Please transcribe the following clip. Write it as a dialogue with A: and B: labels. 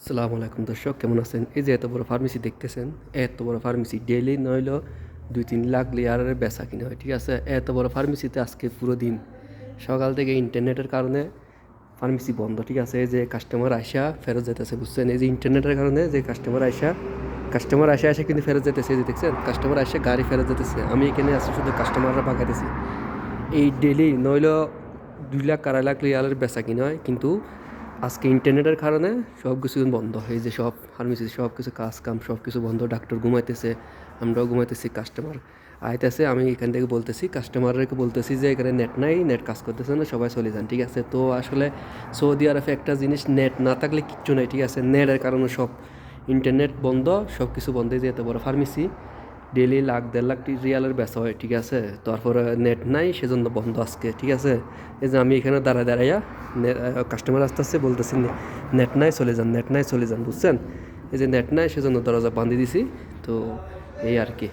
A: আসসালামু আলাইকুম দর্শক, কেমন আছেন? এই যে এত বড় ফার্মেসি দেখতেছেন, এত বড় ফার্মেসি ডেইলি নইলেও 2-3 লাখ লিয়ারের বেচা কিনা হয়, ঠিক আছে? এত বড় ফার্মেসিতে আজকে পুরো দিন সকাল থেকে ইন্টারনেটের কারণে ফার্মেসি বন্ধ, ঠিক আছে? এই যে কাস্টমার আইসা ফেরত যেতেছে, বুঝছেন? এই যে ইন্টারনেটের কারণে যে কাস্টমার আসা আসে কিন্তু ফেরত যেতেছে, এই যে দেখছেন কাস্টমার আসে গাড়ি ফেরত যেতেছে। আমি এখানে আছি শুধু কাস্টমাররা পাকাইতেছি। এই ডেইলি নইলেও 2 লাখ 2.5 লাখ লিয়ারের বেচা কিনা হয়, কিন্তু আজকে ইন্টারনেটের কারণে সব কিছু বন্ধ। এই যে সব ফার্মেসি সব কিছু কাজ কাম সব কিছু বন্ধ, ডাক্তার ঘুমাইতেছে, আমরাও ঘুমাইতেছি, কাস্টমার আইতেছে। আমি এখান থেকে বলতেছি কাস্টমারকে বলতেছি যে এখানে নেট নাই, নেট কাজ করতেছে না, সবাই চলে যান, ঠিক আছে? তো আসলে সৌদি আরবে একটা জিনিস, নেট না থাকলে কিচ্ছু নাই, ঠিক আছে? নেটের কারণে সব ইন্টারনেট বন্ধ, সব কিছু বন্ধ। এই যে এত বড় ফার্মেসি ডেলি লাখ 1.5 লাখ রিয়ালের বেচা হয়, ঠিক আছে? তারপরে নেট নাই, সেজন্য বন্ধ আজকে, ঠিক আছে? এই যে আমি এখানে দাঁড়াইয়া কাস্টমার আসতে আসতে বলতেছি নেট নাই চলে যান, নেট নাই চলে যান, বুঝছেন? এই যে নেট নাই সেজন্য দরজা বান্ধি দিছি। তো এই আর কি।